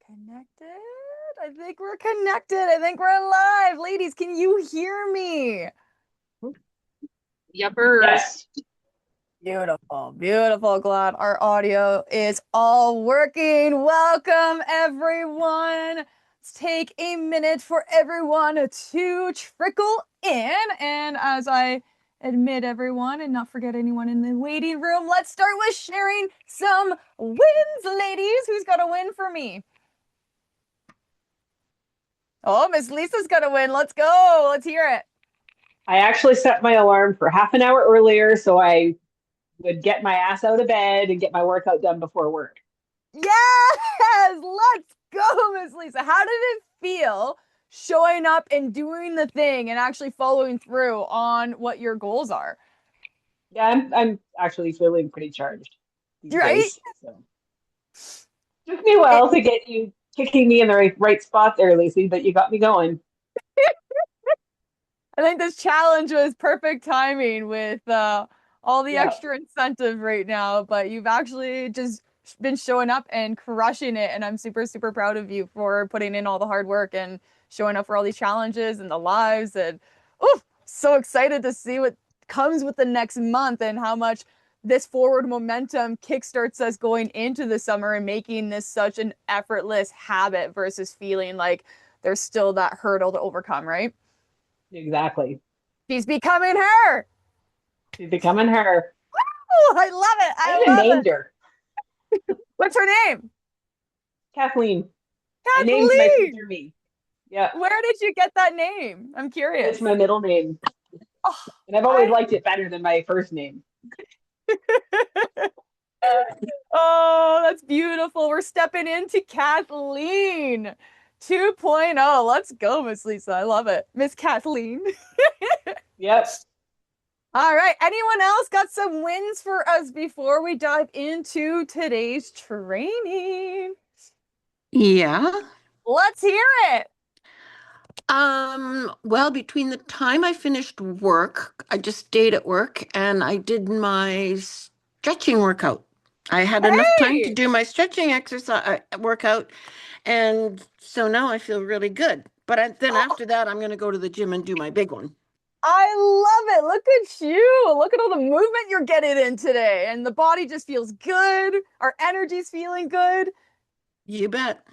Connected. I think we're connected. I think we're live. Ladies, can you hear me? Yuppers. Yes. Beautiful, beautiful. Glad our audio is all working. Welcome, everyone. Let's take a minute for everyone to trickle in. And as I admit everyone and not forget anyone in the waiting room, let's start with sharing some wins, ladies. Who's got a win for me? Oh, Miss Lisa's got a win. Let's go. Let's hear it. I actually set my alarm for half an hour earlier so I would get my ass out of bed and get my workout done before work. Yes, let's go, Miss Lisa. How did it feel showing up and doing the thing and actually following through on what your goals are? Yeah, I'm actually feeling pretty charged these Right? days. So took me a It, while to get you kicking me in the right spot there, Lacey, but you got me going. I think this challenge was perfect timing with all the Yeah, extra incentive right now, but you've actually just been showing up and crushing it. And I'm super, super proud of you for putting in all the hard work and showing up for all these challenges and the lives. And oh, so excited to see what comes with the next month and how much this forward momentum kickstarts us going into the summer and making this such an effortless habit versus feeling like there's still that hurdle to overcome, right? exactly. She's becoming her. She's becoming her. Oh, I love it. I I even love named it. her What's her name? Kathleen. I named my Kathleen. future me. Yeah, Where did you get that name? I'm it's curious. my middle name, Oh, and I've always I liked it better than my first name. Oh, that's beautiful. We're stepping into Kathleen 2.0. Let's go, Miss Lisa. I love it. Miss Kathleen. Yep. All right. Anyone else got some wins for us before we dive into today's training? Yeah. Let's hear it. Well, between the time I finished work, I just stayed at work and I did my stretching workout. I had enough time to Hey, do my stretching exercise workout, and so now I feel really good. But then oh, after that, I'm going to go to the gym and do my big one. I love it. Look at you. Look at all the movement you're getting in today. And the body just feels good. Our energy's feeling good. You bet.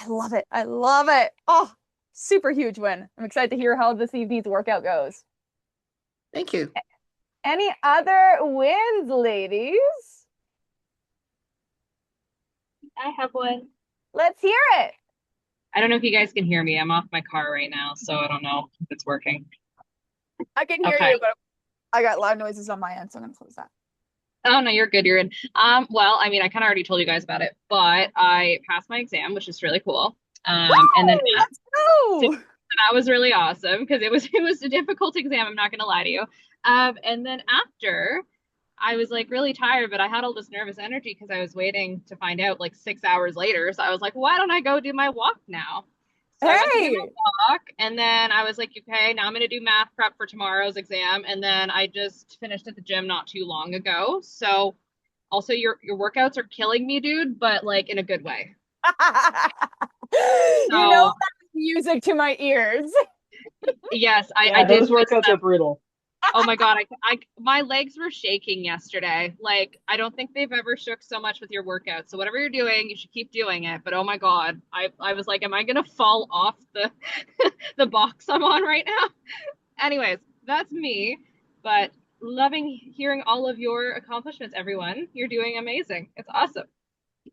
I love it. I love it. Oh, super huge win. I'm excited to hear how this evening's workout goes. Thank you. Any other wins, ladies? I have one. Let's hear it. I don't know if you guys can hear me. I'm off my car right now, so I don't know if it's working. I can hear Okay. you, but I got loud noises on my end, so I'm gonna close that. Oh no, you're good. You're in. Well, I mean, I kind of already told you guys about it, but I passed my exam, which is really cool. And then Woo! Let's so go. that was really awesome because it was a difficult exam. I'm not gonna lie to you. And then after, I was like really tired, but I had all this nervous energy because I was waiting to find out like 6 hours later. So I was like, why don't I go do my walk now? So I went to do my Hey. walk, and then I was like, okay, now I'm gonna do math prep for tomorrow's exam. And then I just finished at the gym not too long ago. So also your workouts are killing me, dude, but like in a good way. You know So that's music to my ears. yes, I Yeah, did those miss workouts are them. brutal. Oh my God, my legs were shaking yesterday. Like, I don't think they've ever shook so much with your workout. So whatever you're doing, you should keep doing it. But oh my God, I was like, am I gonna fall off the the box I'm on right now? Anyways, that's me. But loving hearing all of your accomplishments, everyone. You're doing amazing. It's awesome.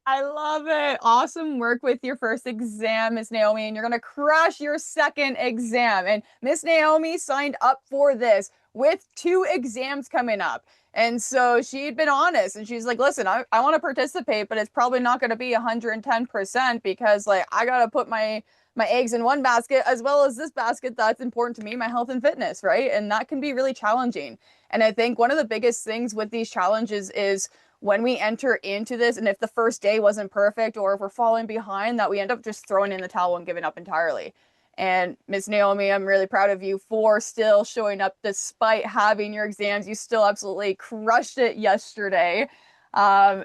I love it. Awesome work with your first exam, Miss Naomi, and you're gonna crush your second exam. And Miss Naomi signed up for this with two exams coming up. And so she'd been honest and she's like, listen, I want to participate, but it's probably not going to be 110% because like I gotta put my eggs in one basket as well as this basket that's important to me, my health and fitness, right? And that can be really challenging. And I think one of the biggest things with these challenges is when we enter into this, and if the first day wasn't perfect or if we're falling behind, that we end up just throwing in the towel and giving up entirely. And Miss Naomi, I'm really proud of you for still showing up despite having your exams. You still absolutely crushed it yesterday. And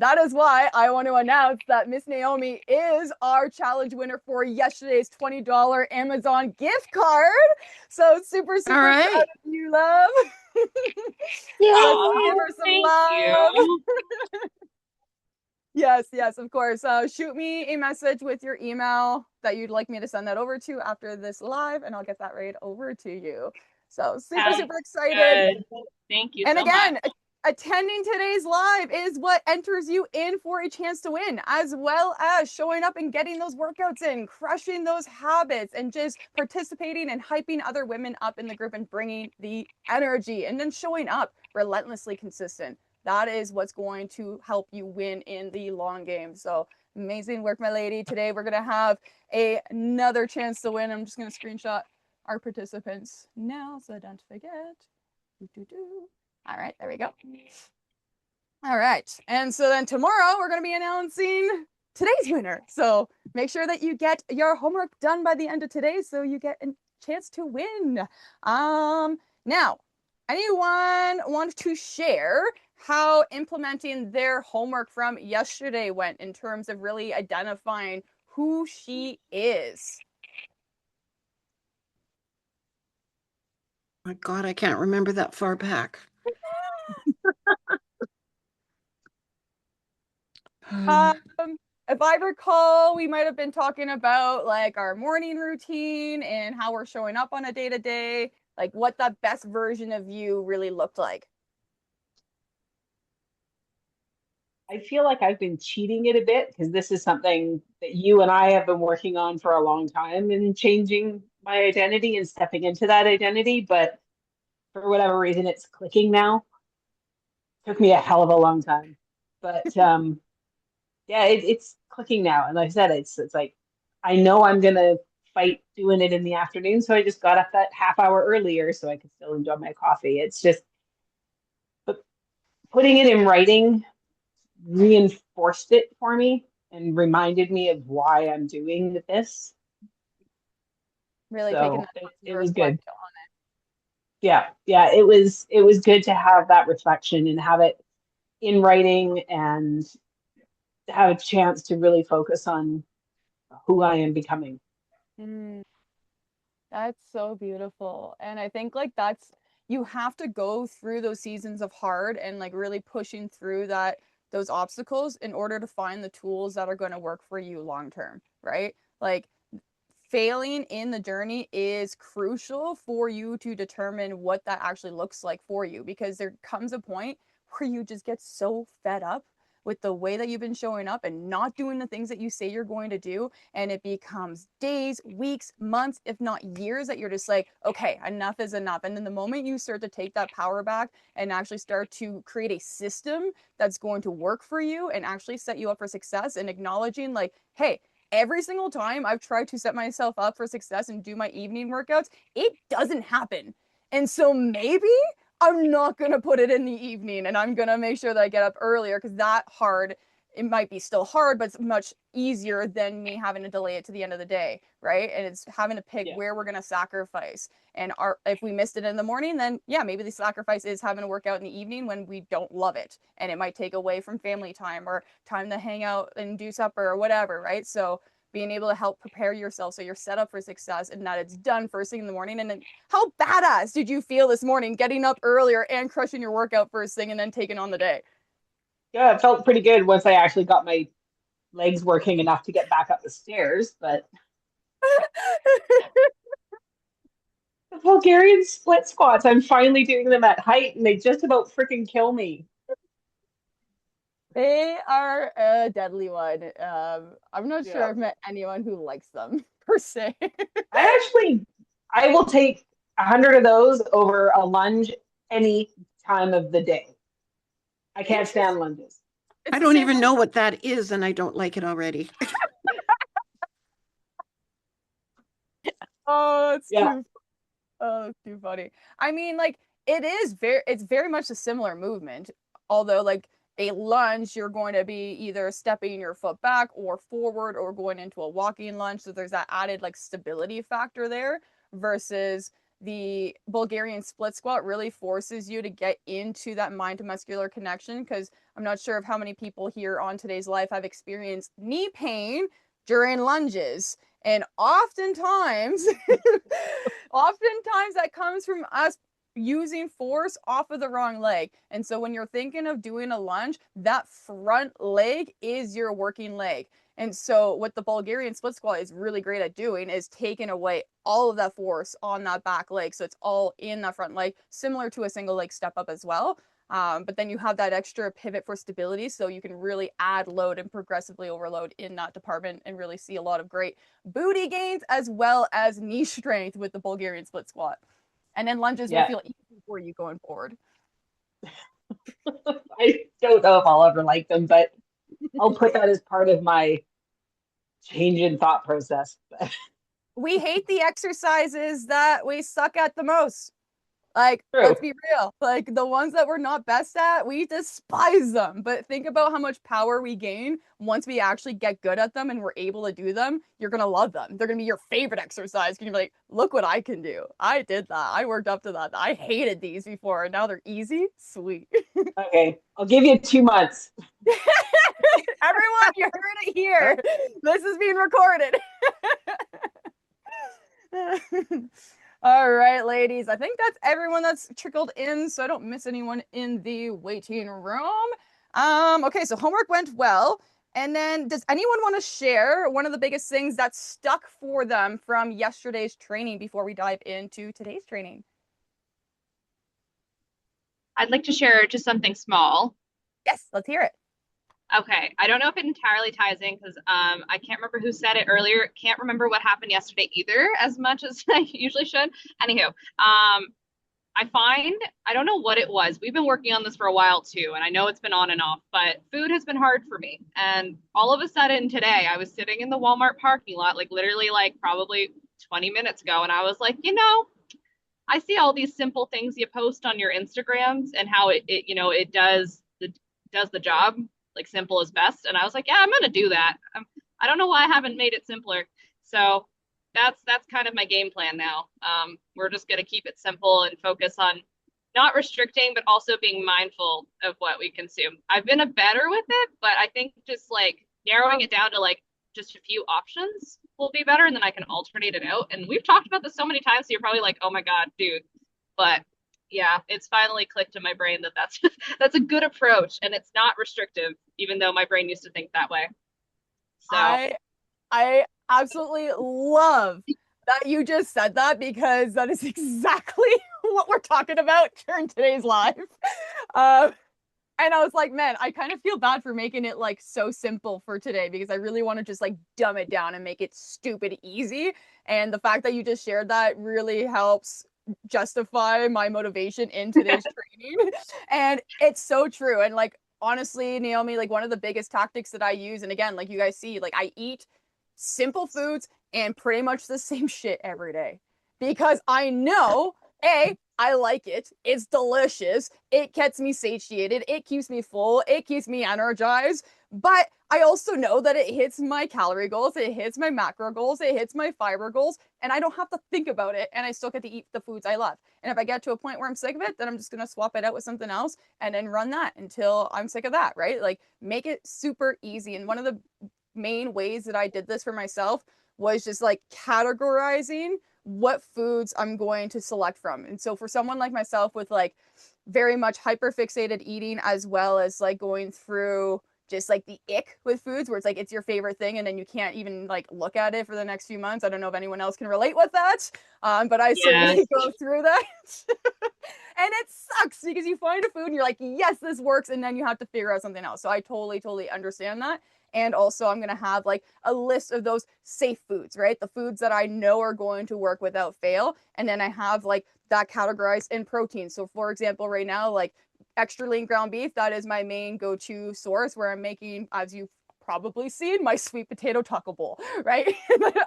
that is why I want to announce that Miss Naomi is our challenge winner for yesterday's $20 Amazon gift card. So super, All super proud right. of you, love. Let's give Oh, her some thank love. you. Yes, yes, of course. Shoot me a message with your email that you'd like me to send that over to after this live, and I'll get that right over to you. So super, Sounds super excited. good. Thank you And so much. again, attending today's live is what enters you in for a chance to win, as well as showing up and getting those workouts in, crushing those habits, and just participating and hyping other women up in the group and bringing the energy, and then showing up relentlessly consistent. That is what's going to help you win in the long game. So amazing work, my lady. Today we're going to have another chance to win. I'm just going to screenshot our participants now so I don't forget. All right, there we go. All right. And so then tomorrow we're going to be announcing today's winner. So make sure that you get your homework done by the end of today so you get a chance to win. Now, anyone want to share how implementing their homework from yesterday went in terms of really identifying who she is? My God, I can't remember that far back. Um, if I recall, we might have been talking about like our morning routine and how we're showing up on a day to day, like what that best version of you really looked like. I feel like I've been cheating it a bit because this is something that you and I have been working on for a long time and changing my identity and stepping into that identity. But for whatever reason, it's clicking now. Took me a hell of a long time. But yeah, it's clicking now. And like I said, it's like I know I'm gonna fight doing it in the afternoon, so I just got up that half hour earlier so I could still enjoy my coffee. It's just, but putting it in writing reinforced it for me and reminded me of why I'm doing this. Really taking So that time it to was reflect good. on Yeah, yeah, it was good to have that reflection and have it in writing and have a chance to really focus on who I am becoming. it. That's so beautiful. And I think like that's you have to go through those seasons of hard and like really pushing through those obstacles in order to find the tools that are going to work for you long term, right? Like failing in the journey is crucial for you to determine what that actually looks like for you because there comes a point where you just get so fed up with the way that you've been showing up and not doing the things that you say you're going to do. And it becomes days, weeks, months, if not years that you're just like, okay, enough is enough. And then the moment you start to take that power back and actually start to create a system that's going to work for you and actually set you up for success and acknowledging, like, hey, every single time I've tried to set myself up for success and do my evening workouts, it doesn't happen. And so maybe I'm not going to put it in the evening and I'm going to make sure that I get up earlier because that hard, it might be still hard, but it's much easier than me having to delay it to the end of the day, right? And it's having to pick Yeah. where we're going to sacrifice. And if we missed it in the morning, then yeah, maybe the sacrifice is having to work out in the evening when we don't love it. And it might take away from family time or time to hang out and do supper or whatever, right? So being able to help prepare yourself so you're set up for success and that it's done first thing in the morning. And then how badass did you feel this morning getting up earlier and crushing your workout first thing and then taking on the day? Yeah, it felt pretty good once I actually got my legs working enough to get back up the stairs. But the Bulgarian split squats, I'm finally doing them at height and they just about freaking kill me. They are a deadly one. I'm not sure Yeah. I've met anyone who likes them per se. I will take 100 of those over a lunge any time of the day. I can't stand Interesting. lunges. It's I the don't same even way. know what that is, and I don't like it already. Oh, it's Yeah. too Oh, that's too funny. I mean, like it's very much a similar movement, although like a lunge, you're going to be either stepping your foot back or forward or going into a walking lunge. So there's that added like stability factor there versus the Bulgarian split squat really forces you to get into that mind to muscular connection, because I'm not sure of how many people here on today's life have experienced knee pain during lunges. And oftentimes, oftentimes that comes from us using force off of the wrong leg. And so when you're thinking of doing a lunge, that front leg is your working leg. And so what the Bulgarian split squat is really great at doing is taking away all of that force on that back leg. So it's all in that front leg, similar to a single leg step up as well. But then you have that extra pivot for stability, so you can really add load and progressively overload in that department and really see a lot of great booty gains as well as knee strength with the Bulgarian split squat. And then lunges will Yeah. feel easy for you going forward. I don't know if I'll ever like them, but I'll put that as part of my change in thought process. We hate the exercises that we suck at the most. Like, True. let's be real. Like, the ones that we're not best at, we despise them. But think about how much power we gain once we actually get good at them and we're able to do them. You're going to love them. They're going to be your favorite exercise. You're going to be like, look what I can do. I did that. I worked up to that. I hated these before, and now they're easy. Sweet. Okay, I'll give you 2 months. Everyone, you heard it here. This is being recorded. All right, ladies. I think that's everyone that's trickled in, so I don't miss anyone in the waiting room. Okay, so homework went well. And then does anyone want to share one of the biggest things that stuck for them from yesterday's training before we dive into today's training? I'd like to share just something small. Yes, let's hear it. Okay, I don't know if it entirely ties in because I can't remember who said it earlier. Can't remember what happened yesterday either, as much as I usually should. Anywho, I find I don't know what it was. We've been working on this for a while too, and I know it's been on and off, but food has been hard for me. And all of a sudden today, I was sitting in the Walmart parking lot, like literally like probably 20 minutes ago, and I was like, I see all these simple things you post on your Instagrams and how it does the job, like simple is best. And I was like, yeah, I'm gonna do that. I don't know why I haven't made it simpler. So that's kind of my game plan now. We're just gonna keep it simple and focus on not restricting, but also being mindful of what we consume. I've been a better with it, but I think just like narrowing it down to like just a few options will be better, and then I can alternate it out. And we've talked about this so many times, so you're probably like, oh my God, dude. But yeah, it's finally clicked in my brain that that's a good approach, and it's not restrictive, even though my brain used to think that way. So I absolutely love that you just said that, because that is exactly what we're talking about during today's live. And I was like, man, I kind of feel bad for making it like so simple for today, because I really want to just like dumb it down and make it stupid easy. And the fact that you just shared that really helps justify my motivation in today's training. And it's so true. And like, honestly, Naomi, like one of the biggest tactics that I use, and again, like you guys see, like I eat simple foods and pretty much the same shit every day, because I know, I like it. It's delicious. It gets me satiated. It keeps me full. It keeps me energized. But I also know that it hits my calorie goals. It hits my macro goals. It hits my fiber goals. And I don't have to think about it. And I still get to eat the foods I love. And if I get to a point where I'm sick of it, then I'm just going to swap it out with something else and then run that until I'm sick of that, right? Like make it super easy. And one of the main ways that I did this for myself was just like categorizing what foods I'm going to select from. And so for someone like myself with like very much hyper fixated eating, as well as like going through just like the ick with foods where it's like it's your favorite thing and then you can't even like look at it for the next few months. I don't know if anyone else can relate with that, but I certainly go through that. And it sucks because you find a food and you're like, yes, this works, and then you have to figure out something else. So I totally understand that. And also I'm going to have like a list of those safe foods, right? The foods that I know are going to work without fail. And then I have like that categorized in protein. So for example, right now, like extra lean ground beef, that is my main go-to source where I'm making, as you've probably seen, my sweet potato taco bowl, right?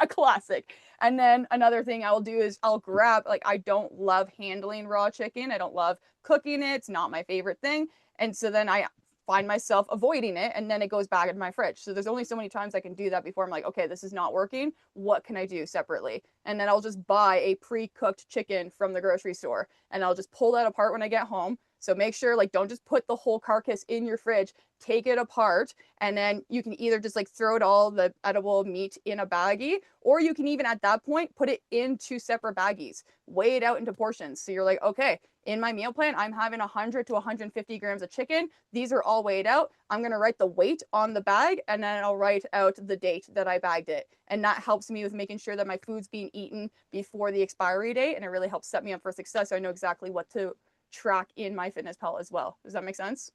A classic. And then another thing I'll do is I'll grab, like, I don't love handling raw chicken. I don't love cooking it. It's not my favorite thing. And so then I find myself avoiding it, and then it goes back in my fridge. So there's only so many times I can do that before I'm like, okay, this is not working. What can I do separately? And then I'll just buy a pre-cooked chicken from the grocery store, and I'll just pull that apart when I get home. So make sure, like, don't just put the whole carcass in your fridge, take it apart, and then you can either just like throw it all the edible meat in a baggie, or you can even at that point put it into separate baggies, weigh it out into portions. So you're like, okay, in my meal plan, I'm having 100 to 150 grams of chicken. These are all weighed out. I'm going to write the weight on the bag, and then I'll write out the date that I bagged it. And that helps me with making sure that my food's being eaten before the expiry date. And it really helps set me up for success. So I know exactly what to track in my fitness pal as well. Does that make sense?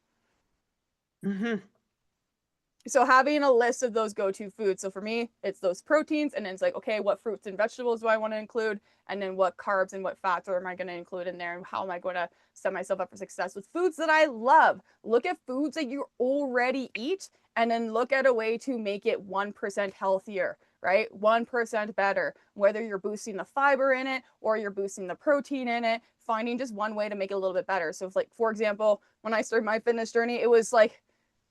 Mm-hmm. So having a list of those go-to foods. So for me, it's those proteins, and then it's like, okay, what fruits and vegetables do I want to include? And then what carbs and what fats am I going to include in there? And how am I going to set myself up for success with foods that I love? Look at foods that you already eat, and then look at a way to make it 1% healthier, right? 1% better, whether you're boosting the fiber in it or you're boosting the protein in it, finding just one way to make it a little bit better. So if, like, for example, when I started my fitness journey, it was like,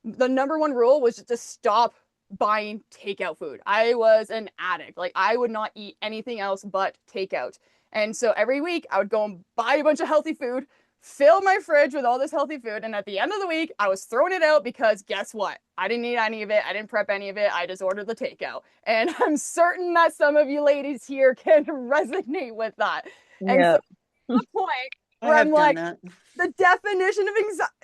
the number one rule was just to stop buying takeout food. I was an addict. Like, I would not eat anything else but takeout. And so every week I would go and buy a bunch of healthy food, fill my fridge with all this healthy food. And at the end of the week, I was throwing it out because guess what? I didn't eat any of it. I didn't prep any of it. I just ordered the takeout. And I'm certain that some of you ladies here can resonate with that. And so Yeah. at the point I where I'm have done like, that. the definition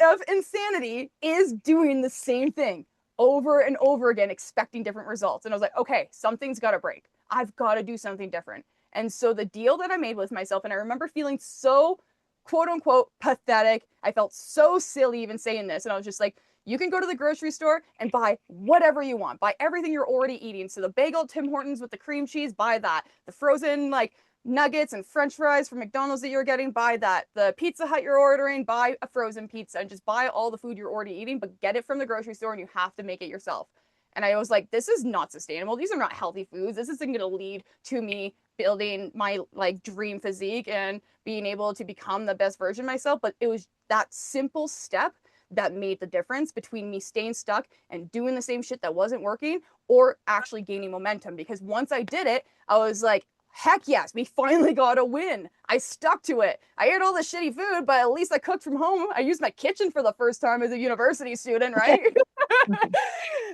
of insanity is doing the same thing over and over again, expecting different results. And I was like, okay, something's got to break. I've got to do something different. And so the deal that I made with myself, and I remember feeling so quote unquote pathetic. I felt so silly even saying this. And I was just like, you can go to the grocery store and buy whatever you want. Buy everything you're already eating. So the bagel Tim Hortons with the cream cheese, buy that. The frozen, like, nuggets and french fries from McDonald's that you're getting, buy that. The Pizza Hut you're ordering, buy a frozen pizza, and just buy all the food you're already eating, but get it from the grocery store, and you have to make it yourself. And I was like, this is not sustainable. These are not healthy foods. This isn't going to lead to me building my like dream physique and being able to become the best version of myself. But it was that simple step that made the difference between me staying stuck and doing the same shit that wasn't working, or actually gaining momentum. Because once I did it, I was like, heck yes, we finally got a win. I stuck to it. I ate all the shitty food, but at least I cooked from home. I used my kitchen for the first time as a university student, right?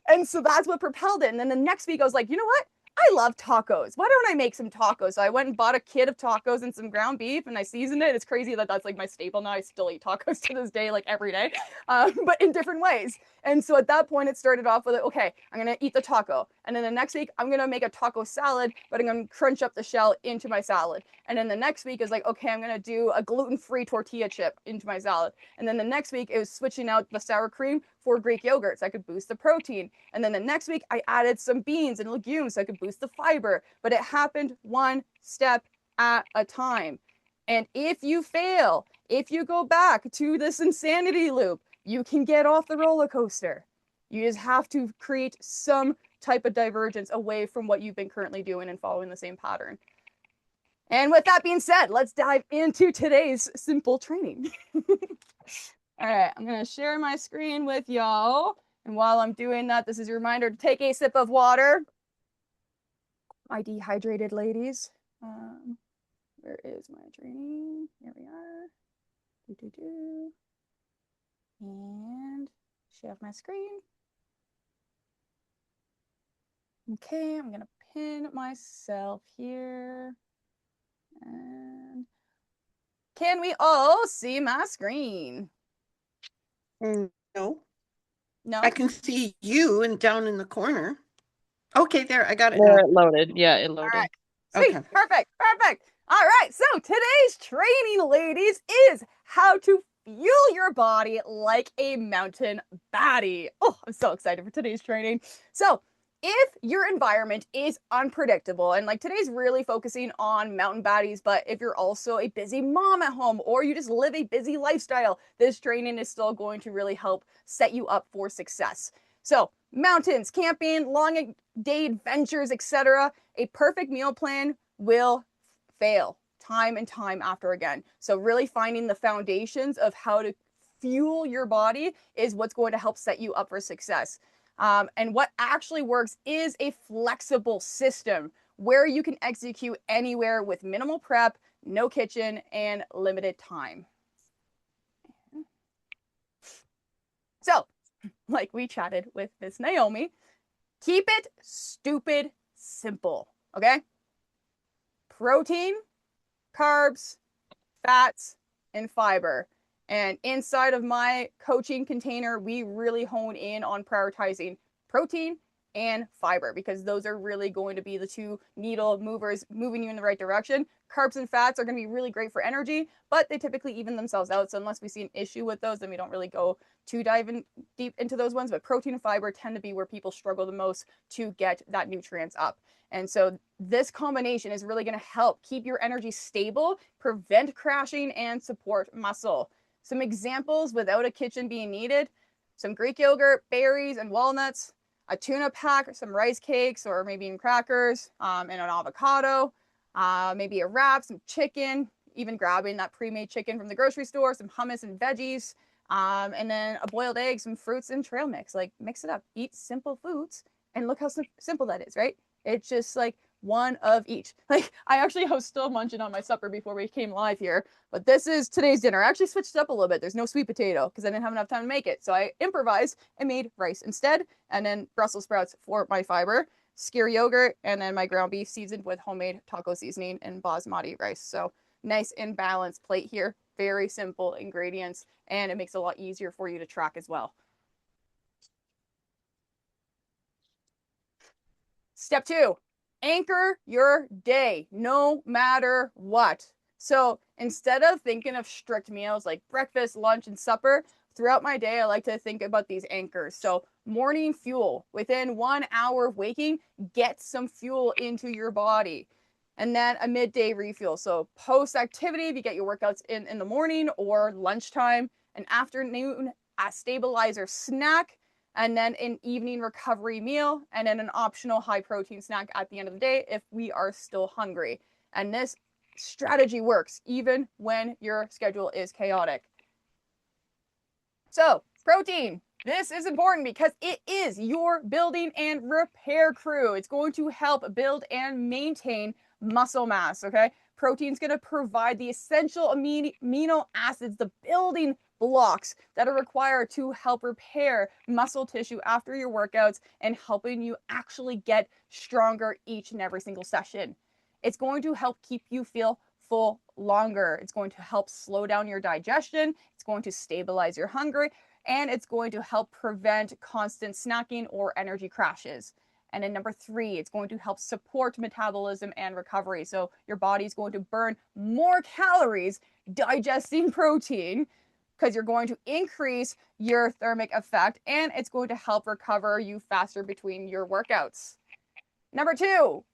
And so that's what propelled it. And then the next week I was like, you know what? I love tacos. Why don't I make some tacos? So I went and bought a kit of tacos and some ground beef, and I seasoned it. It's crazy that that's like my staple now. I still eat tacos to this day, like every day, but in different ways. And so at that point, it started off with, okay, I'm going to eat the taco. And then the next week, I'm going to make a taco salad, but I'm going to crunch up the shell into my salad. And then the next week is like, okay, I'm going to do a gluten-free tortilla chip into my salad. And then the next week, it was switching out the sour cream for Greek yogurt so I could boost the protein. And then the next week, I added some beans and legumes so I could boost the fiber. But it happened one step at a time. And if you fail, if you go back to this insanity loop, you can get off the roller coaster. You just have to create some type of divergence away from what you've been currently doing and following the same pattern. And with that being said, let's dive into today's simple training. All right, I'm going to share my screen with y'all. And while I'm doing that, this is a reminder to take a sip of water. My dehydrated ladies. Where is my training? Here we are. And share my screen. Okay, I'm going to pin myself here. And can we all see my screen? No. No? I can see you and down in the corner. Okay, there, I got it There now. it loaded. Yeah, it loaded. All right. Sweet. Okay. Perfect. All right. So today's training, ladies, is how to fuel your body like a mountain baddie. Oh, I'm so excited for today's training. So if your environment is unpredictable, and like today's really focusing on mountain baddies, but if you're also a busy mom at home or you just live a busy lifestyle, this training is still going to really help set you up for success. So mountains, camping, long day adventures, etc. A perfect meal plan will fail time and time after again. So really finding the foundations of how to fuel your body is what's going to help set you up for success. And what actually works is a flexible system where you can execute anywhere with minimal prep, no kitchen, and limited time. So, like we chatted with Miss Naomi, keep it stupid simple, okay? Protein, carbs, fats, and fiber. And inside of my coaching container, we really hone in on prioritizing protein and fiber because those are really going to be the two needle movers moving you in the right direction. Carbs and fats are going to be really great for energy, but they typically even themselves out. So unless we see an issue with those, then we don't really go too deep into those ones. But protein and fiber tend to be where people struggle the most to get that nutrients up. And so this combination is really going to help keep your energy stable, prevent crashing, and support muscle. Some examples without a kitchen being needed: some Greek yogurt, berries, and walnuts, a tuna pack, some rice cakes, or maybe even crackers, and an avocado, maybe a wrap, some chicken, even grabbing that pre-made chicken from the grocery store, some hummus and veggies, and then a boiled egg, some fruits, and trail mix. Like, mix it up. Eat simple foods, and look how simple that is, right? It's just like one of each. Like, I was still munching on my supper before we came live here, but this is today's dinner. I actually switched it up a little bit. There's no sweet potato because I didn't have enough time to make it. So I improvised and made rice instead, and then Brussels sprouts for my fiber, skyr yogurt, and then my ground beef seasoned with homemade taco seasoning and basmati rice. So nice and balanced plate here. Very simple ingredients, and it makes it a lot easier for you to track as well. Step 2, anchor your day, no matter what. So instead of thinking of strict meals like breakfast, lunch, and supper, throughout my day, I like to think about these anchors. So morning fuel, within 1 hour of waking, get some fuel into your body. And then a midday refuel. So post activity, if you get your workouts in the morning or lunchtime, an afternoon stabilizer snack, and then an evening recovery meal, and then an optional high protein snack at the end of the day if we are still hungry. And this strategy works even when your schedule is chaotic. So, protein. This is important because it is your building and repair crew. It's going to help build and maintain muscle mass, okay? Protein's going to provide the essential amino acids, the building blocks that are required to help repair muscle tissue after your workouts and helping you actually get stronger each and every single session. It's going to help keep you feel full longer. It's going to help slow down your digestion. It's going to stabilize your hunger, and it's going to help prevent constant snacking or energy crashes. And then number 3, it's going to help support metabolism and recovery. So your body's going to burn more calories digesting protein because you're going to increase your thermic effect, and it's going to help recover you faster between your workouts. Number 2,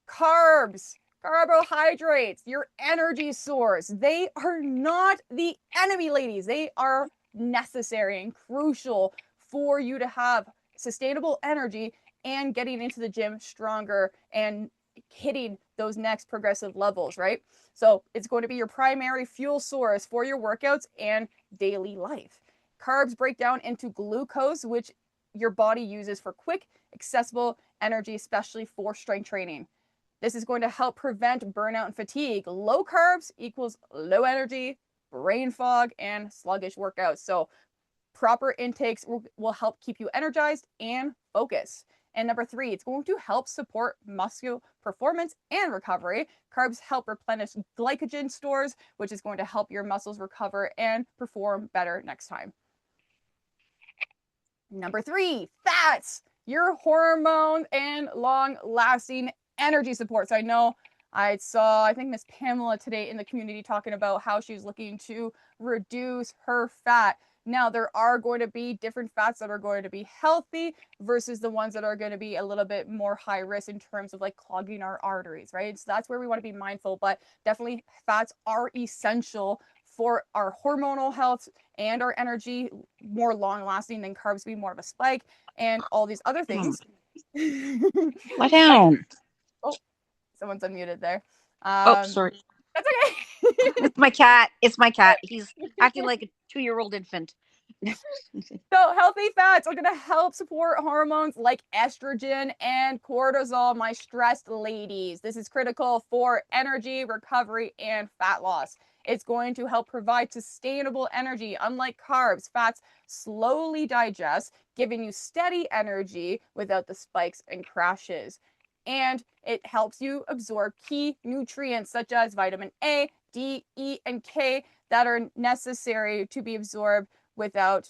carbs. Carbohydrates, your energy source. They are not the enemy, ladies. They are necessary and crucial for you to have sustainable energy and getting into the gym stronger and hitting those next progressive levels, right? So it's going to be your primary fuel source for your workouts and daily life. Carbs break down into glucose, which your body uses for quick, accessible energy, especially for strength training. This is going to help prevent burnout and fatigue. Low carbs equals low energy, brain fog, and sluggish workouts. So proper intakes will help keep you energized and focused. And number 3, it's going to help support muscle performance and recovery. Carbs help replenish glycogen stores, which is going to help your muscles recover and perform better next time. Number 3, fats, your hormone and long-lasting energy support. So I think Miss Pamela today in the community talking about how she's looking to reduce her fat. Now, there are going to be different fats that are going to be healthy versus the ones that are going to be a little bit more high risk in terms of like clogging our arteries, right? So that's where we want to be mindful, but definitely fats are essential for our hormonal health and our energy, more long lasting than carbs be more of a spike and all these other things. Lie down. Oh, someone's unmuted there. Oh, sorry. That's okay. It's my cat. It's my cat. He's acting like a 2-year-old infant. So healthy fats are going to help support hormones like estrogen and cortisol, my stressed ladies. This is critical for energy, recovery, and fat loss. It's going to help provide sustainable energy. Unlike carbs, fats slowly digest, giving you steady energy without the spikes and crashes. And it helps you absorb key nutrients such as vitamin A, D, E, and K that are necessary to be absorbed without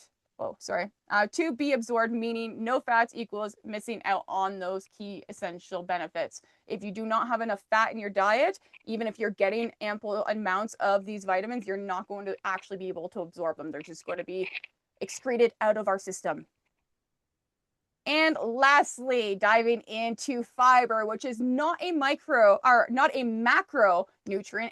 to be absorbed, meaning no fats equals missing out on those key essential benefits. If you do not have enough fat in your diet, even if you're getting ample amounts of these vitamins, you're not going to actually be able to absorb them. They're just going to be excreted out of our system. And lastly, diving into fiber, which is not a macronutrient.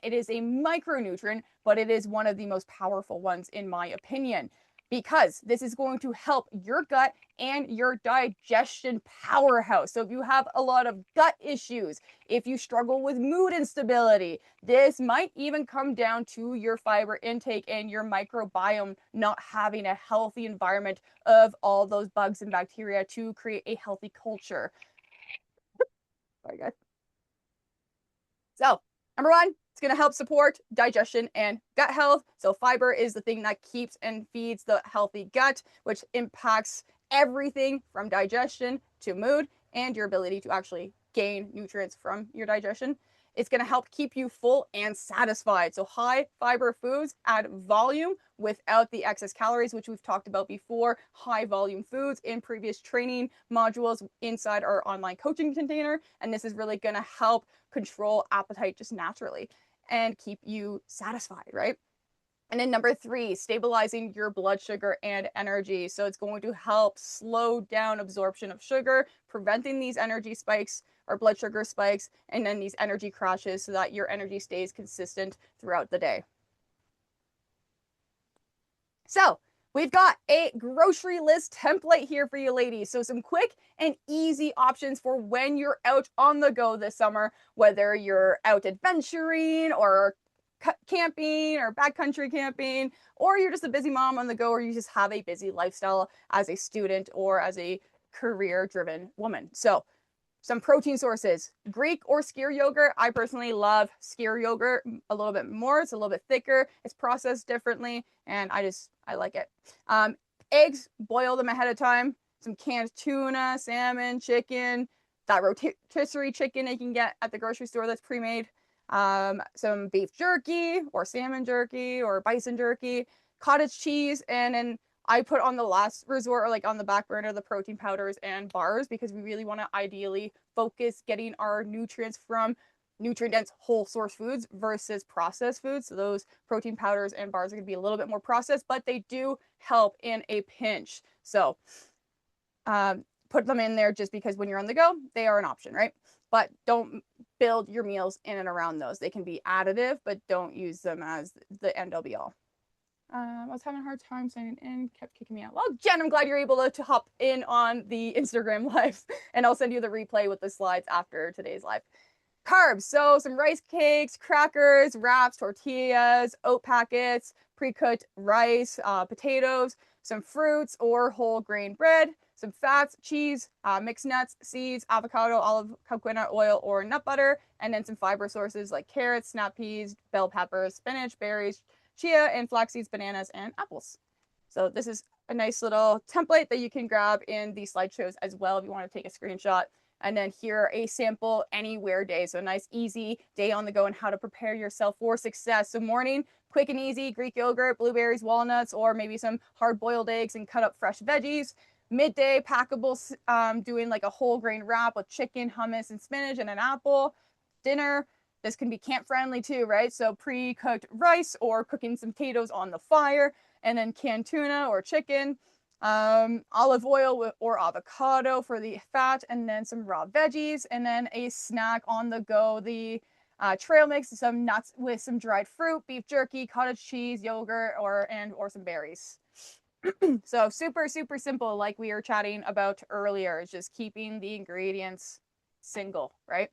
It is a micronutrient, but it is one of the most powerful ones in my opinion, because this is going to help your gut and your digestion powerhouse. So if you have a lot of gut issues, if you struggle with mood instability, this might even come down to your fiber intake and your microbiome not having a healthy environment of all those bugs and bacteria to create a healthy culture. Sorry, guys. So, number one, it's going to help support digestion and gut health. So fiber is the thing that keeps and feeds the healthy gut, which impacts everything from digestion to mood and your ability to actually gain nutrients from your digestion. It's going to help keep you full and satisfied. So high fiber foods add volume without the excess calories, which we've talked about before. High volume foods in previous training modules inside our online coaching container. And this is really going to help control appetite just naturally and keep you satisfied, right? And then number three, stabilizing your blood sugar and energy. So it's going to help slow down absorption of sugar, preventing these energy spikes or blood sugar spikes, and then these energy crashes so that your energy stays consistent throughout the day. So we've got a grocery list template here for you ladies. So some quick and easy options for when you're out on the go this summer, whether you're out adventuring or camping or backcountry camping, or you're just a busy mom on the go, or you just have a busy lifestyle as a student or as a career-driven woman. So some protein sources, Greek or skyr yogurt. I personally love skyr yogurt a little bit more. It's a little bit thicker. It's processed differently, and I like it. Eggs, boil them ahead of time. Some canned tuna, salmon, chicken, that rotisserie chicken you can get at the grocery store that's pre-made. Some beef jerky or salmon jerky or bison jerky, cottage cheese, and then I put on the last resort, or like on the back burner, the protein powders and bars, because we really want to ideally focus getting our nutrients from nutrient-dense whole source foods versus processed foods. So those protein powders and bars are going to be a little bit more processed, but they do help in a pinch. So put them in there just because when you're on the go, they are an option, right? But don't build your meals in and around those. They can be additive, but don't use them as the end all be all. I was having a hard time signing in, kept kicking me out. Well, Jen, I'm glad you're able to hop in on the Instagram live, and I'll send you the replay with the slides after today's live. Carbs, so some rice cakes, crackers, wraps, tortillas, oat packets, pre-cooked rice, potatoes, some fruits or whole grain bread, some fats, cheese, mixed nuts, seeds, avocado, olive, coconut oil, or nut butter, and then some fiber sources like carrots, snap peas, bell peppers, spinach, berries, chia, and flax seeds, bananas, and apples. So this is a nice little template that you can grab in the slideshows as well if you want to take a screenshot. And then here a sample anywhere day. So a nice easy day on the go and how to prepare yourself for success. So morning, quick and easy, Greek yogurt, blueberries, walnuts, or maybe some hard boiled eggs and cut up fresh veggies. Midday, packable, doing like a whole grain wrap with chicken, hummus, and spinach and an apple. Dinner, this can be camp friendly too, right? So pre-cooked rice or cooking some potatoes on the fire, and then canned tuna or chicken, olive oil or avocado for the fat, and then some raw veggies, and then a snack on the go, the trail mix, some nuts with some dried fruit, beef jerky, cottage cheese, yogurt, or some berries. So super, super simple, like we were chatting about earlier. It's just keeping the ingredients single, right?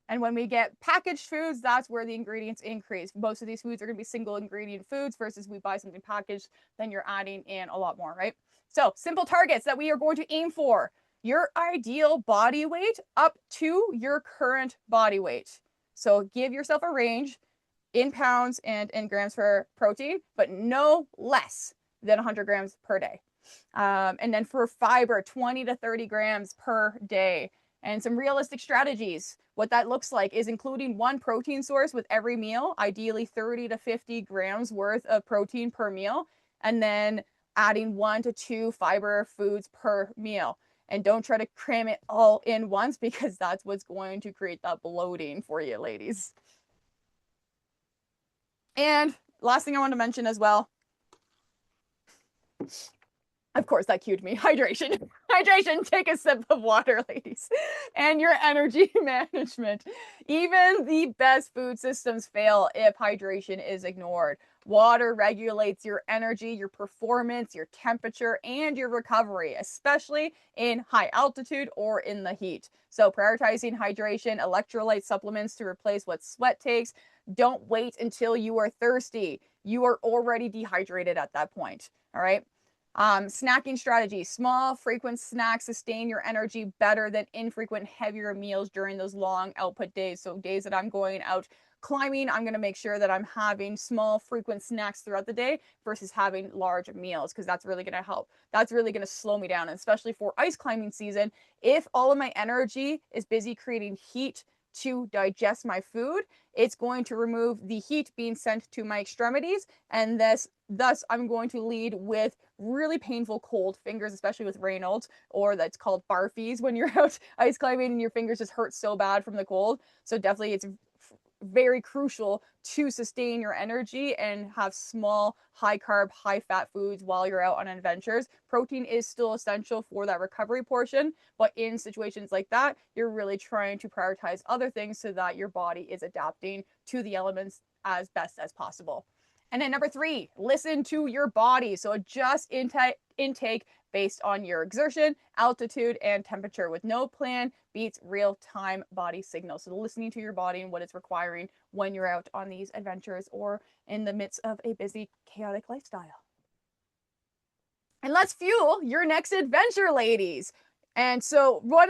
And when we get packaged foods, that's where the ingredients increase. Most of these foods are going to be single ingredient foods versus we buy something packaged, then you're adding in a lot more, right? So simple targets that we are going to aim for: your ideal body weight up to your current body weight. So give yourself a range in pounds and in grams for protein, but no less than 100 grams per day. And then for fiber, 20 to 30 grams per day. And some realistic strategies. What that looks like is including one protein source with every meal, ideally 30 to 50 grams worth of protein per meal, and then adding 1 to 2 fiber foods per meal. And don't try to cram it all in once, because that's what's going to create that bloating for you, ladies. And last thing I want to mention as well, of course, that cued me. Hydration. Hydration. Take a sip of water, ladies. And your energy management. Even the best food systems fail if hydration is ignored. Water regulates your energy, your performance, your temperature, and your recovery, especially in high altitude or in the heat. So prioritizing hydration, electrolyte supplements to replace what sweat takes. Don't wait until you are thirsty. You are already dehydrated at that point. All right. Snacking strategy. Small, frequent snacks sustain your energy better than infrequent, heavier meals during those long output days. So days that I'm going out climbing, I'm going to make sure that I'm having small, frequent snacks throughout the day versus having large meals, because that's really going to help. That's really going to slow me down, and especially for ice climbing season. If all of my energy is busy creating heat to digest my food, it's going to remove the heat being sent to my extremities, and thus I'm going to lead with really painful cold fingers, especially with Raynaud's, or that's called barfies when you're out ice climbing and your fingers just hurt so bad from the cold. So definitely it's very crucial to sustain your energy and have small, high carb, high fat foods while you're out on adventures. Protein is still essential for that recovery portion, but in situations like that, you're really trying to prioritize other things so that your body is adapting to the elements as best as possible. And then number 3, listen to your body. So adjust intake based on your exertion, altitude, and temperature. With no plan beats real-time body signals. So listening to your body and what it's requiring when you're out on these adventures or in the midst of a busy, chaotic lifestyle. And let's fuel your next adventure, ladies. And so one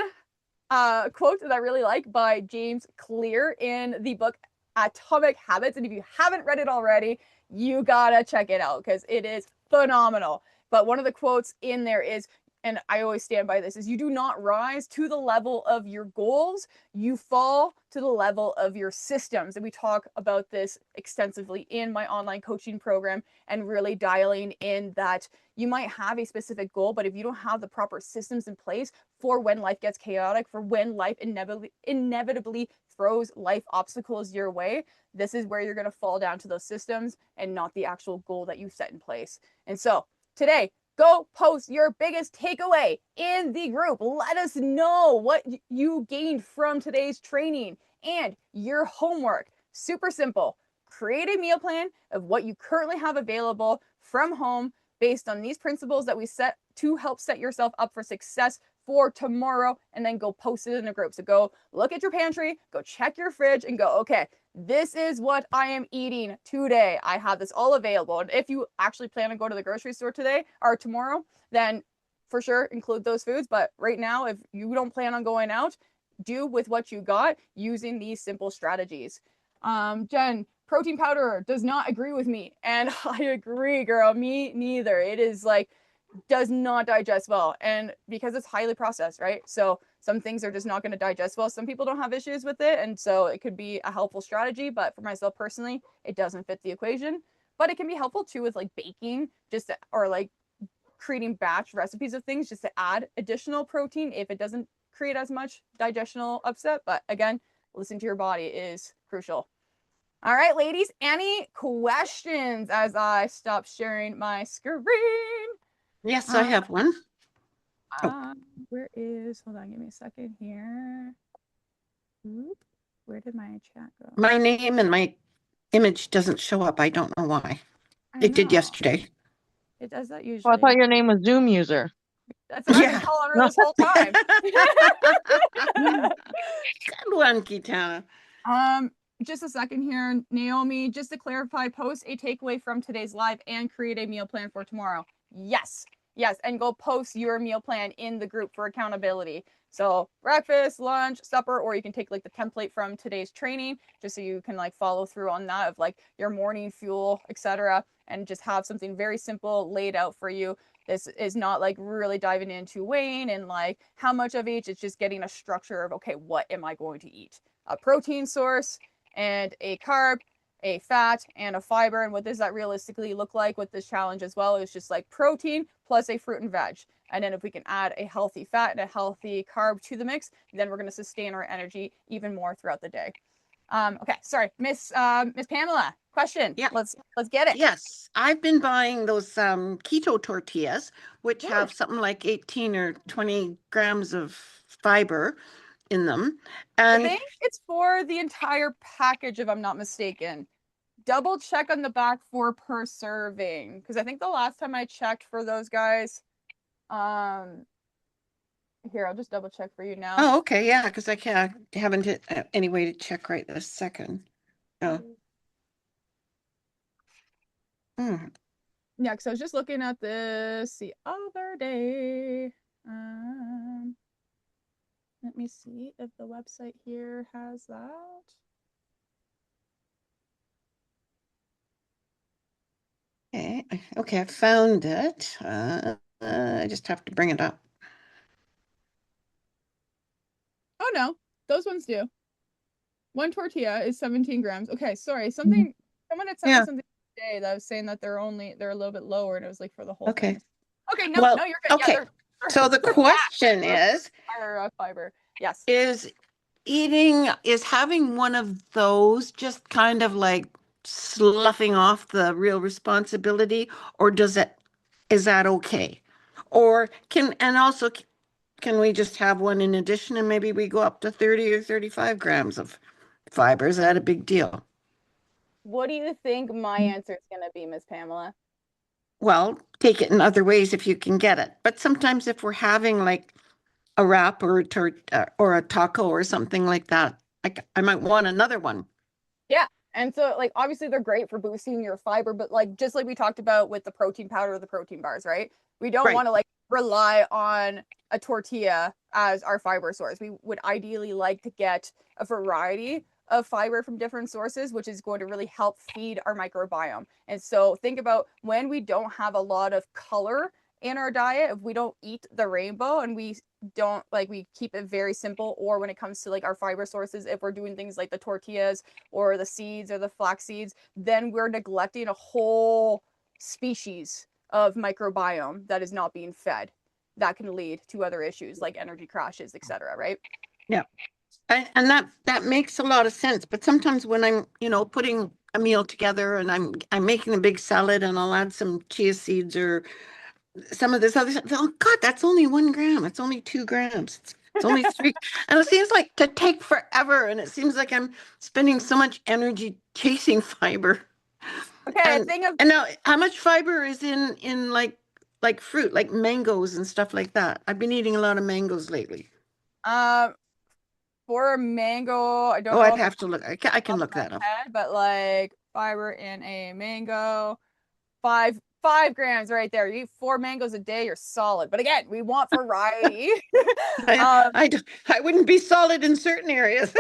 quote that I really like by James Clear in the book Atomic Habits, and if you haven't read it already, you gotta check it out because it is phenomenal. But one of the quotes in there is, and I always stand by this, is you do not rise to the level of your goals, you fall to the level of your systems. And we talk about this extensively in my online coaching program, and really dialing in that you might have a specific goal, but if you don't have the proper systems in place for when life gets chaotic, for when life inevitably throws life obstacles your way, this is where you're going to fall down to those systems and not the actual goal that you set in place. And so today, go post your biggest takeaway in the group. Let us know what you gained from today's training and your homework. Super simple. Create a meal plan of what you currently have available from home based on these principles that we set to help set yourself up for success for tomorrow, and then go post it in a group. So go look at your pantry, go check your fridge, and go, okay, this is what I am eating today. I have this all available. And if you actually plan on going to the grocery store today or tomorrow, then for sure include those foods. But right now, if you don't plan on going out, do with what you got using these simple strategies. Jen, protein powder does not agree with me. And I agree, girl. Me neither. It is like, does not digest well, and because it's highly processed, right? So some things are just not going to digest well. Some people don't have issues with it, and so it could be a helpful strategy, but for myself personally, it doesn't fit the equation. But it can be helpful too with like baking, or like creating batch recipes of things just to add additional protein if it doesn't create as much digestional upset. But again, listening to your body is crucial. All right, ladies, any questions as I stop sharing my screen? Yes, I have one. Where is, hold on, give me a second here. Oop, where did my chat go? My name and my image doesn't show up. I don't know why. It did yesterday. It does that Oh, I usually. thought your name was Zoom user. That's what I've been calling her this whole time. Good one, Kitana. Just a second here, Naomi, just to clarify, post a takeaway from today's live and create a meal plan for tomorrow. Yes, and go post your meal plan in the group for accountability. So breakfast, lunch, supper, or you can take like the template from today's training just so you can like follow through on that of like your morning fuel, etc., and just have something very simple laid out for you. This is not like really diving into weighing and like how much of each. It's just getting a structure of, okay, what am I going to eat? A protein source and a carb, a fat, and a fiber. And what does that realistically look like with this challenge as well? It's just like protein plus a fruit and veg. And then if we can add a healthy fat and a healthy carb to the mix, then we're going to sustain our energy even more throughout the day. Okay, sorry, Miss Pamela, question. Yeah. Let's get it. Yes, I've been buying those keto tortillas, which have something like 18 or 20 grams of fiber in them. I And think it's for the entire package, if I'm not mistaken. Double check on the back for per serving, because I think the last time I checked for those guys, here, I'll just double check for you now. oh, okay, yeah, because I haven't hit any way to check right this second. Oh. Yeah, because I was just looking at this the other day. Let me see if the website here has that. Okay, I found it. I just have to bring it up. Oh no, those ones do. One tortilla is 17 grams. Okay, sorry. Someone had sent me something today that was saying that they're a little bit lower, and it was like for the whole thing. Okay, no, Well, you're good. okay. Yeah, so the question is, fiber. Yes. is having one of those just kind of like sloughing off the real responsibility, or is that okay? Or can we just have one in addition and maybe we go up to 30 or 35 grams of fiber? Is that a big deal? What do you think my answer is going to be, Miss Pamela? Well, take it in other ways if you can get it. But sometimes if we're having like a wrap or a taco or something like that, I might want another one. Yeah. And so like obviously they're great for boosting your fiber, but like just like we talked about with the protein powder or the protein bars, right? We don't want to like rely on a tortilla as our fiber source. We would ideally like to get a variety of fiber from different sources, which is going to really help feed our microbiome. And so think about when we don't have a lot of color in our diet, if we don't eat the rainbow and we don't like, we keep it very simple, or when it comes to like our fiber sources, if we're doing things like the tortillas or the seeds or the flax seeds, then we're neglecting a whole species of microbiome that is not being fed. That can lead to other issues like energy crashes, etc. Right? Yeah. And that makes a lot of sense. But sometimes when I'm, putting a meal together and I'm making a big salad and I'll add some chia seeds or some of this other stuff. Oh God, that's only 1 gram. It's only 2 grams. It's only 3. And it seems like to take forever. And it seems like I'm spending so much energy chasing fiber. Okay, and now how much fiber is in like fruit, like mangoes and stuff like that? I've been eating a lot of mangoes lately. For a mango, I don't know. I'd have to look. I can look that up. But like fiber in a mango, 5 grams right there. You eat 4 mangoes a day, you're solid. But again, we want variety. I wouldn't be solid in certain areas.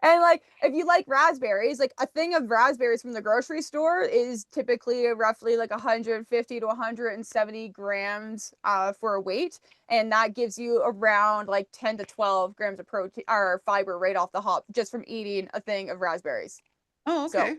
And like if you like raspberries, like a thing of raspberries from the grocery store is typically roughly like 150 to 170 grams for a weight, and that gives you around like 10 to 12 grams of protein or fiber right off the hop just from eating a thing of raspberries. Oh, okay. So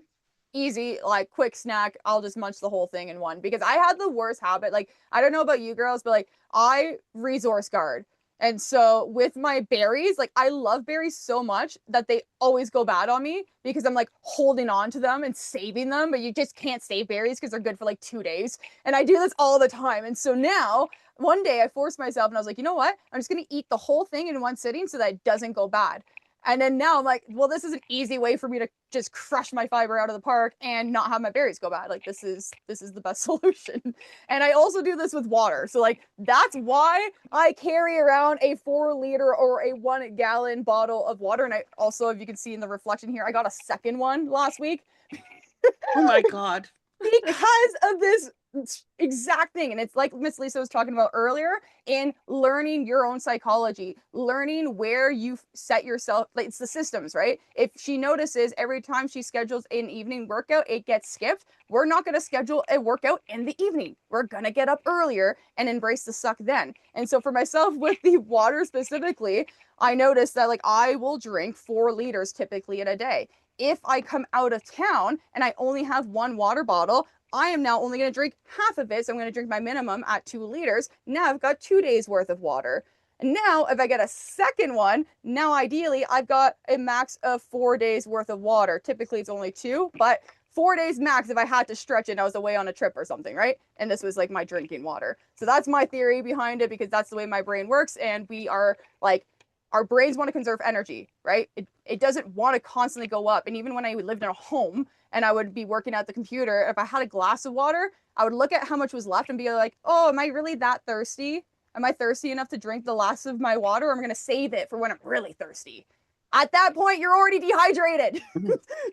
easy, like quick snack. I'll just munch the whole thing in one, because I had the worst habit. Like, I don't know about you girls, but like I resource guard. And so with my berries, like I love berries so much that they always go bad on me because I'm like holding on to them and saving them, but you just can't save berries because they're good for like 2 days. And I do this all the time. And so now one day I forced myself and I was like, you know what? I'm just going to eat the whole thing in one sitting so that it doesn't go bad. And then now I'm like, well, this is an easy way for me to just crush my fiber out of the park and not have my berries go bad. Like this is the best solution. And I also do this with water. So like that's why I carry around a 4 liter or a 1 gallon bottle of water. And I also, if you can see in the reflection here, I got a second one last week. Oh my God. Because of this exact thing. And it's like Miss Lisa was talking about earlier, in learning your own psychology, learning where you set yourself, like it's the systems, right? If she notices every time she schedules an evening workout, it gets skipped, we're not going to schedule a workout in the evening. We're going to get up earlier and embrace the suck then. And so for myself, with the water specifically, I noticed that like I will drink 4 liters typically in a day. If I come out of town and I only have one water bottle, I am now only going to drink half of it. So I'm going to drink my minimum at 2 liters. Now I've got 2 days worth of water. And now if I get a second one, now ideally I've got a max of 4 days worth of water. Typically it's only 2, but 4 days max if I had to stretch it and I was away on a trip or something, right? And this was like my drinking water. So that's my theory behind it, because that's the way my brain works. And we are like, our brains want to conserve energy, right? It doesn't want to constantly go up. And even when I lived in a home and I would be working at the computer, if I had a glass of water, I would look at how much was left and be like, oh, am I really that thirsty? Am I thirsty enough to drink the last of my water? Or am I going to save it for when I'm really thirsty? At that point, you're already dehydrated.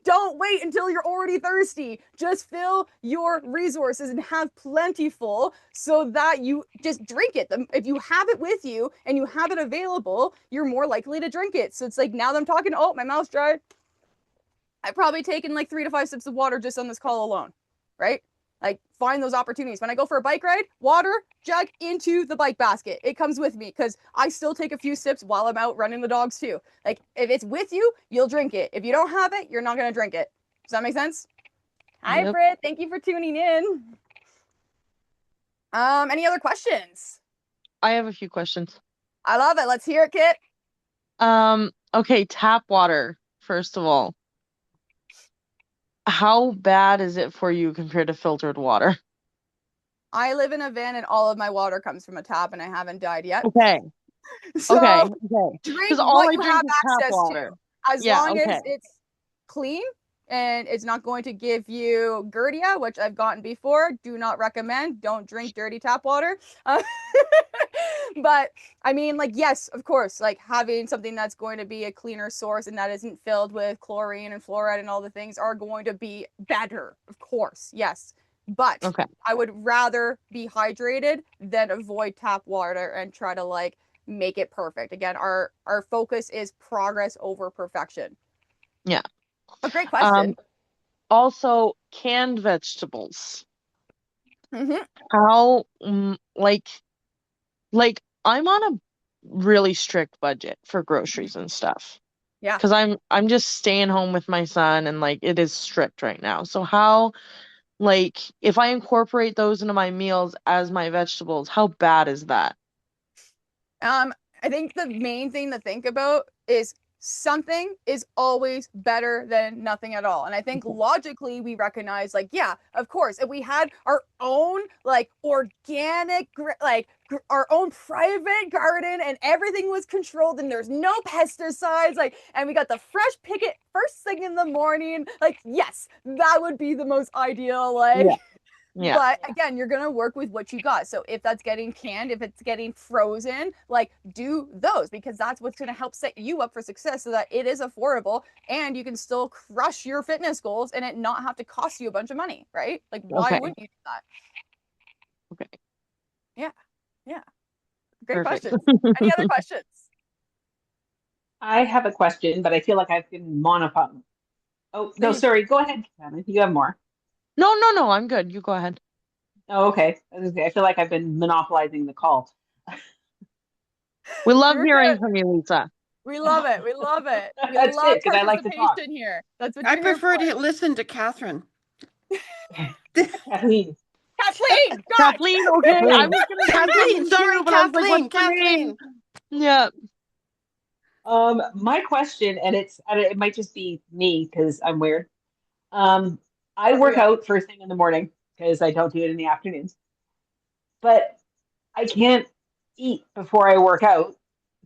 Don't wait until you're already thirsty. Just fill your resources and have plenty full so that you just drink it. If you have it with you and you have it available, you're more likely to drink it. So it's like, now that I'm talking, oh, my mouth's dry, I've probably taken like 3 to 5 sips of water just on this call alone, right? Like, find those opportunities. When I go for a bike ride, water jug into the bike basket. It comes with me because I still take a few sips while I'm out running the dogs too. Like, if it's with you, you'll drink it. If you don't have it, you're not going to drink it. Does that make sense? Hi, Yep. Britt. Thank you for tuning in. Any other questions? I have a few questions. I love it. Let's hear it, Kit. Okay, tap water, first of all. How bad is it for you compared to filtered water? I live in a van and all of my water comes from a tap and I haven't died yet. Okay. So Okay. drink Because all what I you drink have is tap access water. to. As Yeah, long okay. as it's clean and it's not going to give you Giardia, which I've gotten before. Do not recommend. Don't drink dirty tap water. But I mean, like, yes, of course, like having something that's going to be a cleaner source and that isn't filled with chlorine and fluoride and all the things are going to be better, of course, yes. But Okay. I would rather be hydrated than avoid tap water and try to like make it perfect. Again, our focus is progress over perfection. Yeah. A great question. Also, canned vegetables. Mm-hmm. How, like I'm on a really strict budget for groceries and stuff. Yeah. Because I'm just staying home with my son and like it is strict right now. So how, like, if I incorporate those into my meals as my vegetables, how bad is that? I think the main thing to think about is something is always better than nothing at all. And I think logically we recognize, like, yeah, of course, if we had our own like organic, like our own private garden and everything was controlled and there's no pesticides, like, and we got the fresh picket first thing in the morning, like, yes, that would be the most ideal, like. Yeah. Yeah. But again, you're going to work with what you got. So if that's getting canned, if it's getting frozen, like, do those, because that's what's going to help set you up for success so that it is affordable and you can still crush your fitness goals and it not have to cost you a bunch of money, right? Like, why Okay. wouldn't you do that? Okay. Yeah. Yeah. Great Perfect. questions. Any other questions? I have a question, but I feel like I've been monophone. Oh, no, Please. sorry. Go ahead, Kevin. You have more. No, I'm good. You go ahead. Oh, okay. I feel like I've been monopolizing the call. We love You're hearing good. from you, Lisa. We love it. We love it. We That's love good, because I like to talk. participation here. That's what I you're here prefer for. to listen to Catherine. Kathleen. Kathleen, God! Kathleen, okay. I Kathleen. was gonna say Kathleen, Kathleen sorry, too, but I was like, Kathleen, what's her name? Kathleen. Yeah. My question, and it might just be me because I'm weird. I work Yeah. out first thing in the morning because I don't do it in the afternoons. But I can't eat before I work out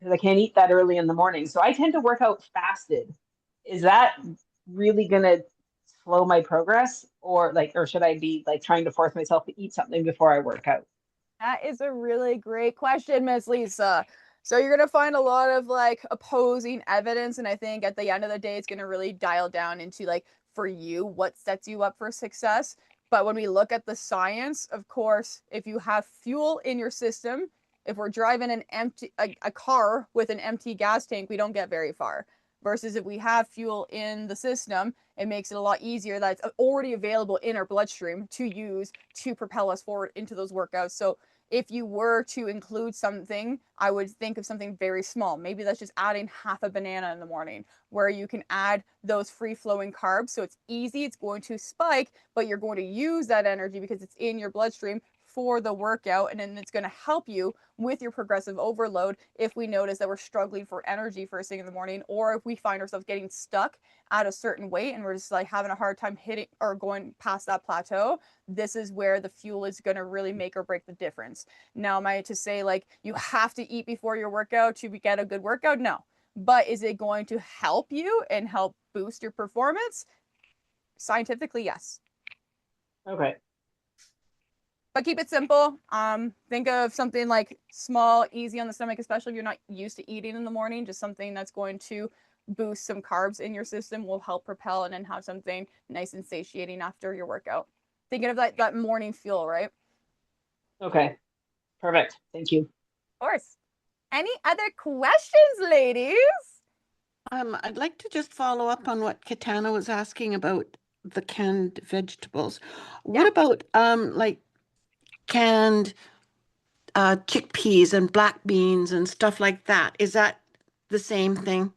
because I can't eat that early in the morning. So I tend to work out fasted. Is that really going to slow my progress, or should I be like trying to force myself to eat something before I work out? That is a really great question, Miss Lisa. So you're gonna find a lot of like opposing evidence, and I think at the end of the day, it's gonna really dial down into like for you what sets you up for success. But when we look at the science, of course, if you have fuel in your system, if we're driving a car with an empty gas tank, we don't get very far. Versus if we have fuel in the system, it makes it a lot easier that it's already available in our bloodstream to use to propel us forward into those workouts. So if you were to include something, I would think of something very small. Maybe that's just adding half a banana in the morning, where you can add those free flowing carbs. So it's easy, it's going to spike, but you're going to use that energy because it's in your bloodstream for the workout. And then it's going to help you with your progressive overload if we notice that we're struggling for energy first thing in the morning, or if we find ourselves getting stuck at a certain weight and we're just like having a hard time hitting or going past that plateau. This is where the fuel is going to really make or break the difference. Now, am I to say like you have to eat before your workout to get a good workout? No. But is it going to help you and help boost your performance? Scientifically, yes. Okay. But keep it simple. Think of something like small, easy on the stomach, especially if you're not used to eating in the morning. Just something that's going to boost some carbs in your system will help propel and then have something nice and satiating after your workout. Thinking of that morning fuel, right? Okay. Perfect. Thank you. Of course. Any other questions, ladies? I'd like to just follow up on what Katana was asking about the canned vegetables. What Yeah. about like canned chickpeas and black beans and stuff like that? Is that the same thing?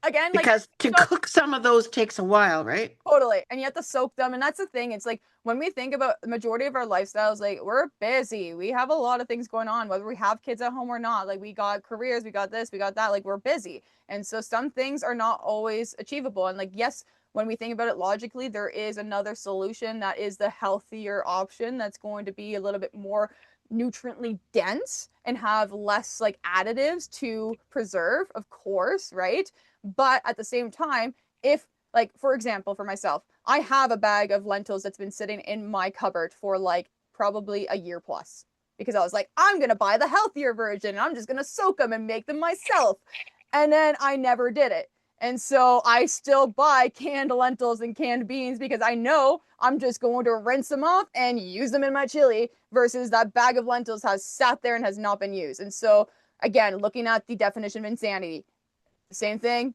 Again, like Because to so cook some of those takes a while, right? totally. And you have to soak them. And that's the thing. It's like when we think about the majority of our lifestyles, like we're busy. We have a lot of things going on, whether we have kids at home or not. Like we got careers, we got this, we got that. Like we're busy. And so some things are not always achievable. And like, yes, when we think about it logically, there is another solution that is the healthier option that's going to be a little bit more nutriently dense and have less like additives to preserve, of course, right? But at the same time, if like for example for myself, I have a bag of lentils that's been sitting in my cupboard for like probably a year plus because I was like, I'm gonna buy the healthier version and I'm just gonna soak them and make them myself, and then I never did it. And so I still buy canned lentils and canned beans because I know I'm just going to rinse them off and use them in my chili versus that bag of lentils has sat there and has not been used. And so again, looking at the definition of insanity, the same thing,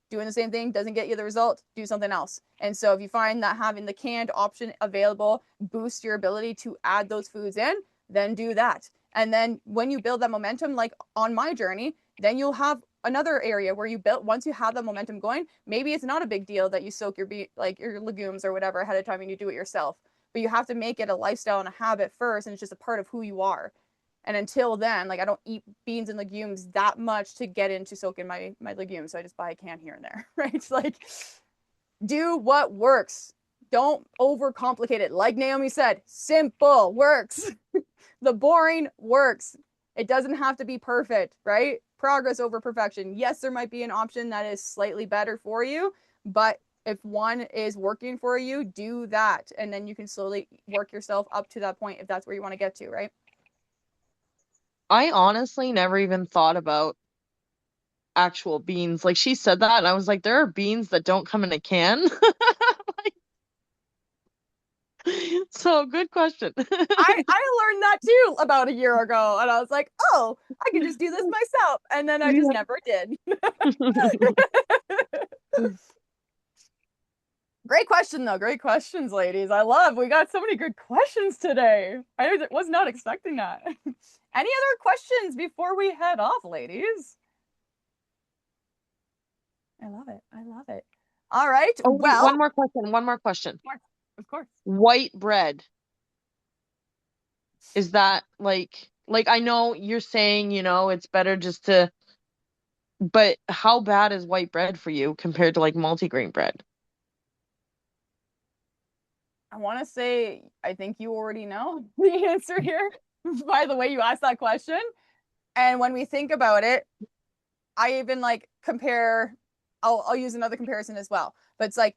doing the same thing doesn't get you the result, do something else. And so if you find that having the canned option available boosts your ability to add those foods in, then do that. And then when you build that momentum, like on my journey, then you'll have another area where you built once you have that momentum going. Maybe it's not a big deal that you soak your like your legumes or whatever ahead of time and you do it yourself, but you have to make it a lifestyle and a habit first, and it's just a part of who you are. And until then, like I don't eat beans and legumes that much to get into soaking my legumes. So I just buy a can here and there, right? Like do what works. Don't overcomplicate it. Like Naomi said, simple works. The boring works. It doesn't have to be perfect, right? Progress over perfection. Yes, there might be an option that is slightly better for you, but if one is working for you, do that. And then you can slowly work yourself up to that point if that's where you want to get to, right? I honestly never even thought about actual beans. Like she said that, and I was like, there are beans that don't come in a can. So good question. I learned that too about a year ago, and I was like, oh, I can just do this myself, and then I just never did. Great question though. Great questions, ladies. We got so many good questions today. I was not expecting that. Any other questions before we head off, ladies? I love it. I love it. All right. Oh, wait, Well, one more question. One more question. of course. White bread. Is that like I know you're saying, it's better just to, but how bad is white bread for you compared to like multigrain bread? I want to say I think you already know the answer here by the way you asked that question. And when we think about it, I even like compare, I'll use another comparison as well. But it's like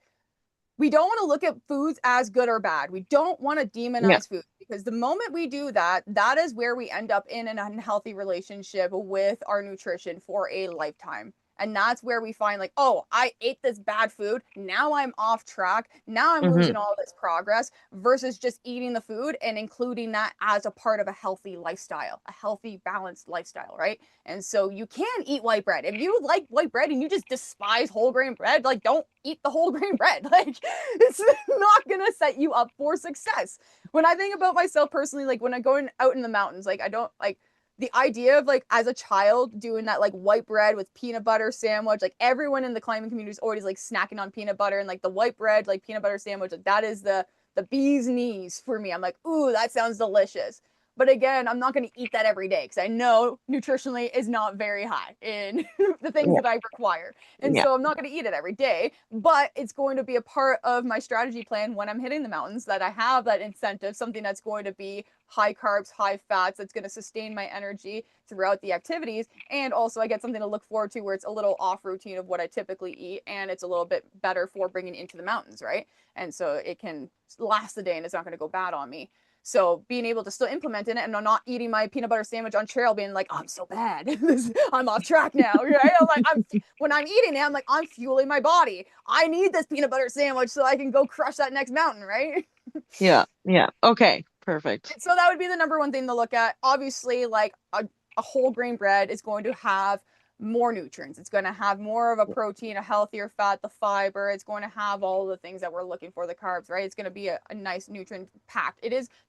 we don't want to look at foods as good or bad. We don't want to Yeah. demonize food because the moment we do that, that is where we end up in an unhealthy relationship with our nutrition for a lifetime. And that's where we find like, oh, I ate this bad food. Now I'm off track. Now I'm losing all this progress versus just eating the food and including that as a part of a healthy lifestyle, a healthy, balanced lifestyle, right? And so you can eat white bread. If you like white bread and you just despise whole grain bread, like don't eat the whole grain bread. Like it's not gonna set you up for success. When I think about myself personally, like when I'm going out in the mountains, like I don't like the idea of like as a child doing that like white bread with peanut butter sandwich, like everyone in the climbing community is always like snacking on peanut butter and like the white bread, like peanut butter sandwich, like that is the bee's knees for me. I'm like, ooh, that sounds delicious. But again, I'm not going to eat that every day because I know nutritionally is not very high in the things Yeah. that I require. And Yeah. so I'm not going to eat it every day, but it's going to be a part of my strategy plan when I'm hitting the mountains that I have that incentive, something that's going to be high carbs, high fats, that's going to sustain my energy throughout the activities. And also, I get something to look forward to where it's a little off routine of what I typically eat and it's a little bit better for bringing into the mountains, right? And so it can last the day and it's not going to go bad on me. So being able to still implement in it and I'm not eating my peanut butter sandwich on trail being like, oh, I'm so bad. I'm off track now, right? When I'm eating it, I'm like, I'm fueling my body. I need this peanut butter sandwich so I can go crush that next mountain, right? Yeah. Yeah. Okay. Perfect. So that would be the number one thing to look at. Obviously, like a whole grain bread is going to have more nutrients. It's going to have more of a protein, a healthier fat, the fiber. It's going to have all the things that we're looking for, the carbs, right? It's going to be a nice nutrient packed.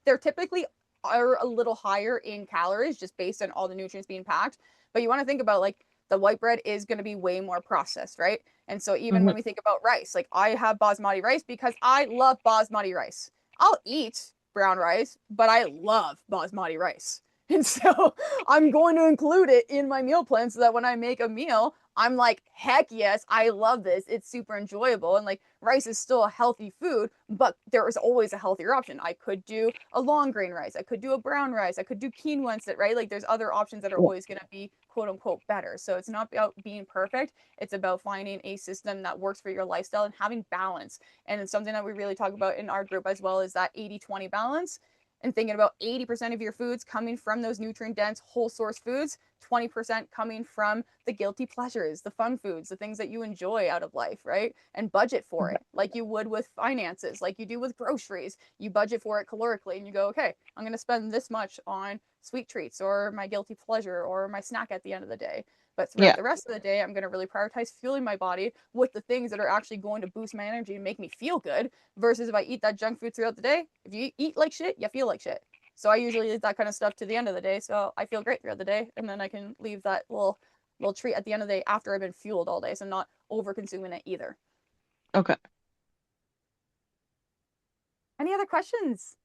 They're typically are a little higher in calories just based on all the nutrients being packed. But you want to think about like the white bread is going to be way more processed, right? And so even Mhm. when we think about rice, like I have basmati rice because I love basmati rice. I'll eat brown rice, but I love basmati rice. And so I'm going to include it in my meal plan so that when I make a meal, I'm like, heck yes, I love this. It's super enjoyable. And like rice is still a healthy food, but there is always a healthier option. I could do a long grain rice. I could do a brown rice. I could do quinoa instead, right? Like there's other options that are Yeah. always going to be quote unquote better. So it's not about being perfect. It's about finding a system that works for your lifestyle and having balance. And it's something that we really talk about in our group as well is that 80-20 balance and thinking about 80% of your foods coming from those nutrient dense whole source foods, 20% coming from the guilty pleasures, the fun foods, the things that you enjoy out of life, right? And budget for it like you would with finances, like you do with groceries. You budget for it calorically and you go, okay, I'm going to spend this much on sweet treats or my guilty pleasure or my snack at the end of the day. But throughout Yeah. the rest of the day, I'm going to really prioritize fueling my body with the things that are actually going to boost my energy and make me feel good versus if I eat that junk food throughout the day, if you eat like shit, you feel like shit. So I usually eat that kind of stuff to the end of the day. So I feel great throughout the day. And then I can leave that little treat at the end of the day after I've been fueled all day. So I'm not over consuming it either. Okay. Any other questions?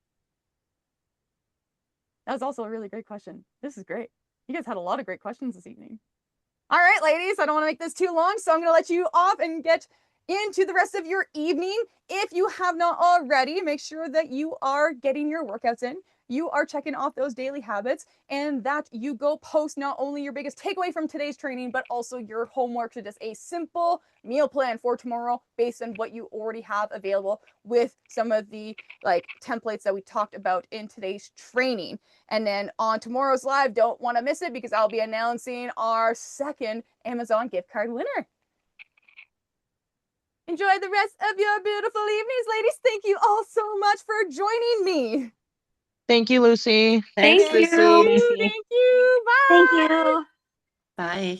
That was also a really great question. This is great. You guys had a lot of great questions this evening. All right, ladies, I don't want to make this too long, so I'm going to let you off and get into the rest of your evening. If you have not already, make sure that you are getting your workouts in. You are checking off those daily habits and that you go post not only your biggest takeaway from today's training, but also your homework to just a simple meal plan for tomorrow based on what you already have available with some of the like templates that we talked about in today's training. And then on tomorrow's live, don't want to miss it because I'll be announcing our second Amazon gift card winner. Enjoy the rest of your beautiful evenings, ladies. Thank you all so much for joining me. Thank you, Lucy. Thanks, Thank you, Lucy. Lucy. Thank you. Bye. Thank you. Bye.